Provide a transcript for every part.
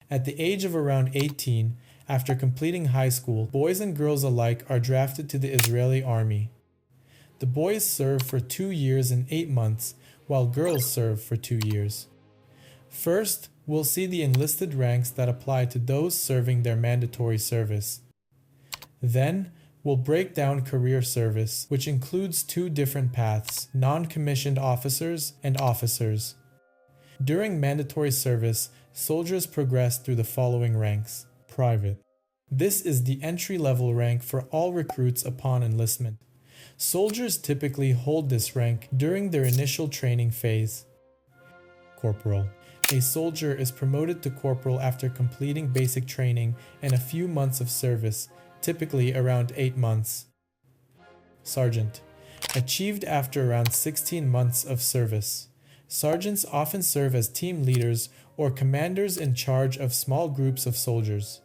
At the age of around 18, after completing high school, boys and girls alike are drafted to the Israeli army. The boys serve for 2 years and 8 months, while girls serve for 2 years. First, we'll see the enlisted ranks that apply to those serving their mandatory service. Then, we'll break down career service, which includes 2 different paths: non-commissioned officers and officers. During mandatory service, soldiers progress through the following ranks. Private. This is the entry-level rank for all recruits upon enlistment. Soldiers typically hold this rank during their initial training phase. Corporal. A soldier is promoted to corporal after completing basic training and a few months of service, typically around 8 months. Sergeant. Achieved after around 16 months of service. Sergeants often serve as team leaders or commanders in charge of small groups of soldiers.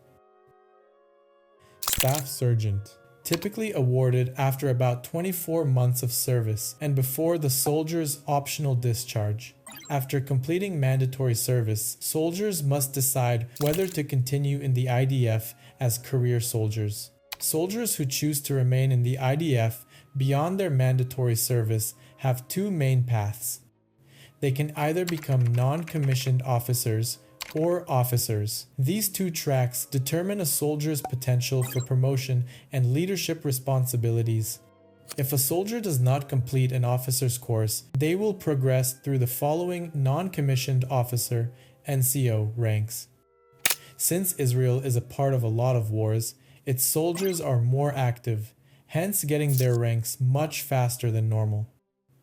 Staff Sergeant. Typically awarded after about 24 months of service and before the soldier's optional discharge. After completing mandatory service, soldiers must decide whether to continue in the IDF as career soldiers. Soldiers who choose to remain in the IDF beyond their mandatory service have 2 main paths. They can either become non-commissioned officers or officers. These 2 tracks determine a soldier's potential for promotion and leadership responsibilities. If a soldier does not complete an officer's course, they will progress through the following non-commissioned officer (NCO) ranks. Since Israel is a part of a lot of wars, its soldiers are more active, hence getting their ranks much faster than normal.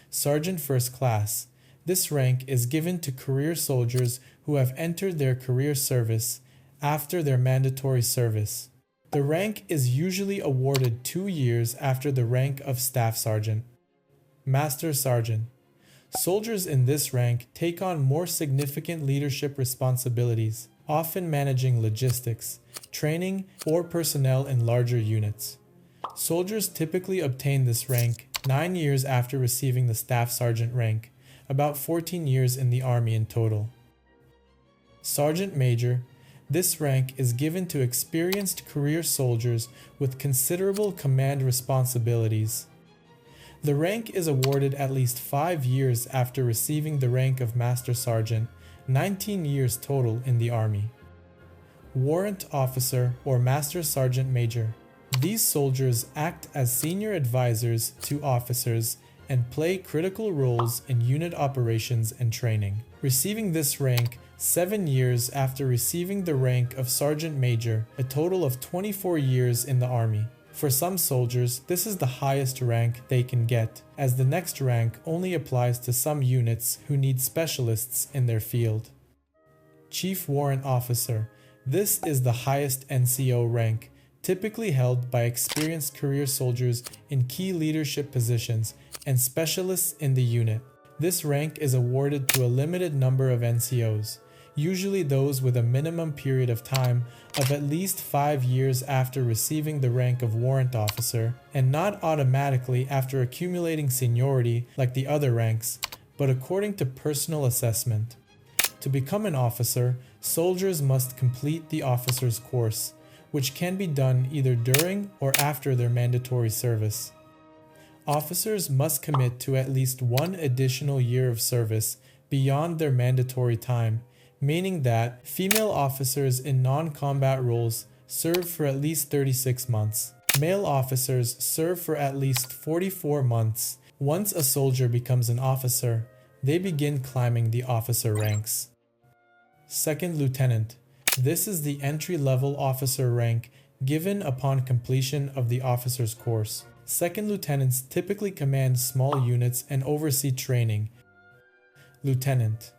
Sergeant First Class. This rank is given to career soldiers who have entered their career service after their mandatory service. The rank is usually awarded 2 years after the rank of Staff Sergeant. Master Sergeant. Soldiers in this rank take on more significant leadership responsibilities, often managing logistics, training, or personnel in larger units. Soldiers typically obtain this rank 9 years after receiving the Staff Sergeant rank, about 14 years in the Army in total. Sergeant Major. This rank is given to experienced career soldiers with considerable command responsibilities. The rank is awarded at least 5 years after receiving the rank of Master Sergeant, 19 years total in the Army. Warrant Officer or Master Sergeant Major. These soldiers act as senior advisors to officers and play critical roles in unit operations and training. Receiving this rank 7 years after receiving the rank of Sergeant Major, a total of 24 years in the Army. For some soldiers, this is the highest rank they can get, as the next rank only applies to some units who need specialists in their field. Chief Warrant Officer. This is the highest NCO rank, typically held by experienced career soldiers in key leadership positions and specialists in the unit. This rank is awarded to a limited number of NCOs, usually those with a minimum period of time of at least 5 years after receiving the rank of Warrant Officer, and not automatically after accumulating seniority like the other ranks, but according to personal assessment. To become an officer, soldiers must complete the officer's course, which can be done either during or after their mandatory service. Officers must commit to at least 1 additional year of service beyond their mandatory time, meaning that female officers in non-combat roles serve for at least 36 months. Male officers serve for at least 44 months. Once a soldier becomes an officer, they begin climbing the officer ranks. Second Lieutenant. This is the entry-level officer rank given upon completion of the officer's course. Second lieutenants typically command small units and oversee training. Lieutenant.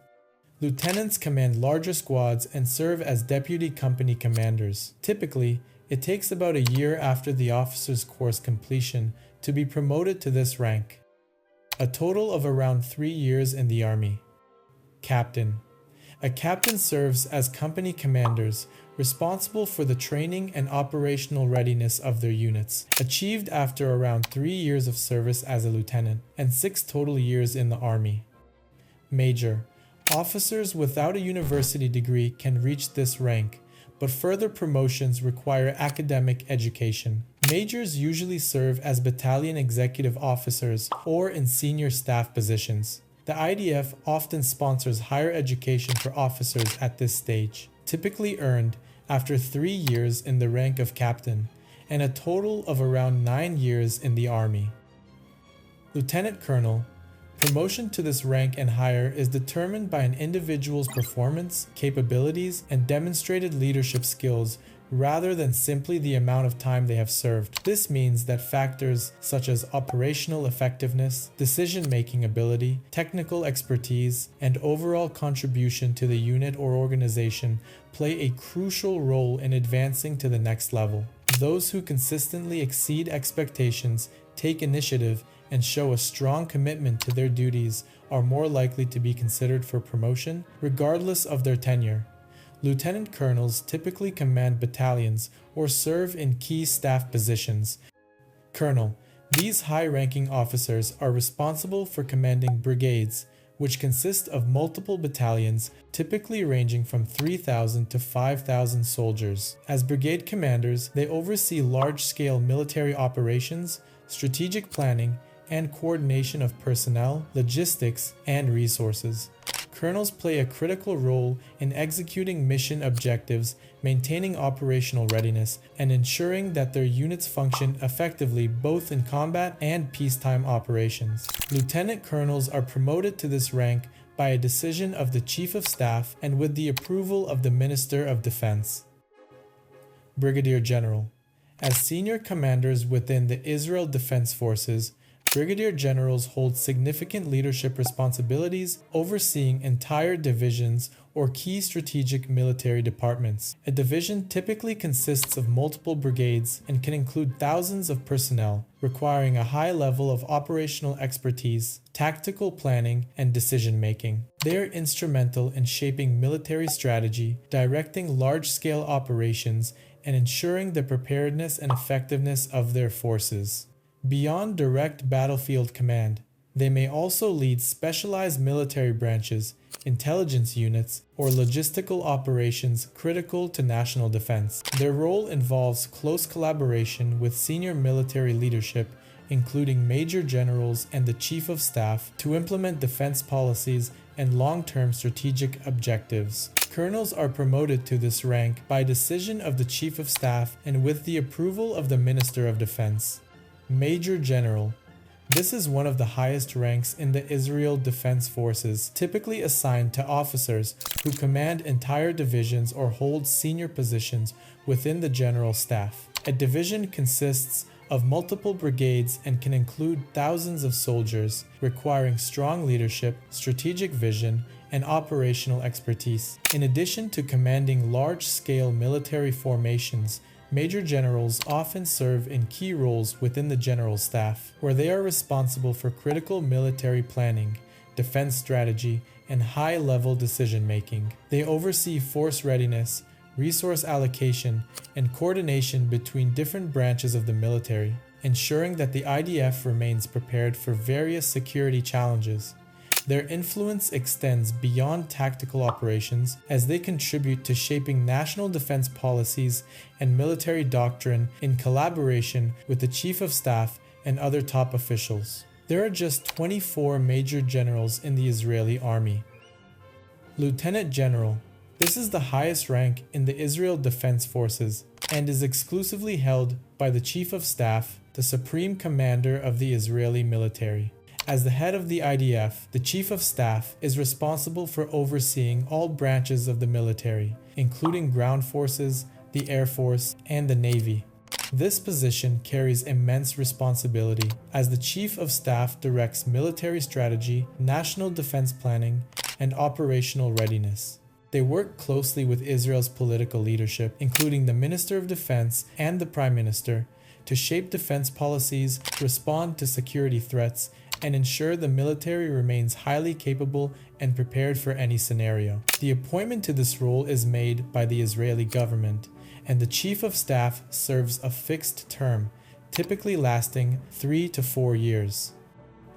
Lieutenants command larger squads and serve as deputy company commanders. Typically, it takes about a year after the officer's course completion to be promoted to this rank. A total of around 3 years in the Army. Captain. A captain serves as company commanders, responsible for the training and operational readiness of their units, achieved after around 3 years of service as a lieutenant and 6 total years in the Army. Major. Officers without a university degree can reach this rank, but further promotions require academic education. Majors usually serve as battalion executive officers or in senior staff positions. The IDF often sponsors higher education for officers at this stage, typically earned after 3 years in the rank of captain, and a total of around 9 years in the Army. Lieutenant Colonel. Promotion to this rank and higher is determined by an individual's performance, capabilities, and demonstrated leadership skills rather than simply the amount of time they have served. This means that factors such as operational effectiveness, decision-making ability, technical expertise, and overall contribution to the unit or organization play a crucial role in advancing to the next level. Those who consistently exceed expectations, take initiative, and show a strong commitment to their duties are more likely to be considered for promotion, regardless of their tenure. Lieutenant colonels typically command battalions or serve in key staff positions. Colonel. These high-ranking officers are responsible for commanding brigades, which consist of multiple battalions, typically ranging from 3,000 to 5,000 soldiers. As brigade commanders, they oversee large-scale military operations, strategic planning, and coordination of personnel, logistics, and resources. Colonels play a critical role in executing mission objectives, maintaining operational readiness, and ensuring that their units function effectively both in combat and peacetime operations. Lieutenant colonels are promoted to this rank by a decision of the Chief of Staff and with the approval of the Minister of Defense. Brigadier General. As senior commanders within the Israel Defense Forces, Brigadier Generals hold significant leadership responsibilities, overseeing entire divisions or key strategic military departments. A division typically consists of multiple brigades and can include thousands of personnel, requiring a high level of operational expertise, tactical planning, and decision-making. They are instrumental in shaping military strategy, directing large-scale operations, and ensuring the preparedness and effectiveness of their forces. Beyond direct battlefield command, they may also lead specialized military branches, intelligence units, or logistical operations critical to national defense. Their role involves close collaboration with senior military leadership, including major generals and the Chief of Staff, to implement defense policies and long-term strategic objectives. Colonels are promoted to this rank by decision of the Chief of Staff and with the approval of the Minister of Defense. Major General. This is one of the highest ranks in the Israel Defense Forces, typically assigned to officers who command entire divisions or hold senior positions within the General Staff. A division consists of multiple brigades and can include thousands of soldiers, requiring strong leadership, strategic vision, and operational expertise. In addition to commanding large-scale military formations, Major Generals often serve in key roles within the General Staff, where they are responsible for critical military planning, defense strategy, and high-level decision-making. They oversee force readiness, resource allocation, and coordination between different branches of the military, ensuring that the IDF remains prepared for various security challenges. Their influence extends beyond tactical operations as they contribute to shaping national defense policies and military doctrine in collaboration with the Chief of Staff and other top officials. There are just 24 major generals in the Israeli army. Lieutenant General. This is the highest rank in the Israel Defense Forces and is exclusively held by the Chief of Staff, the Supreme Commander of the Israeli military. As the head of the IDF, the Chief of Staff is responsible for overseeing all branches of the military, including ground forces, the Air Force, and the Navy. This position carries immense responsibility, as the Chief of Staff directs military strategy, national defense planning, and operational readiness. They work closely with Israel's political leadership, including the Minister of Defense and the Prime Minister, to shape defense policies, respond to security threats, and ensure the military remains highly capable and prepared for any scenario. The appointment to this role is made by the Israeli government, and the Chief of Staff serves a fixed term, typically lasting 3 to 4 years.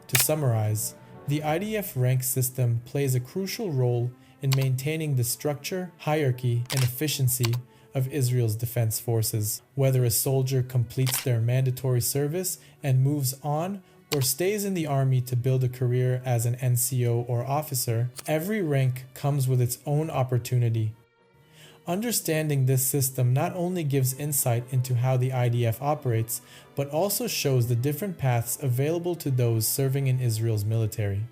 To summarize, The IDF rank system plays a crucial role in maintaining the structure, hierarchy, and efficiency of Israel's defense forces. Whether a soldier completes their mandatory service and moves on, or stays in the army to build a career as an NCO or officer, every rank comes with its own opportunity. Understanding this system not only gives insight into how the IDF operates, but also shows the different paths available to those serving in Israel's military.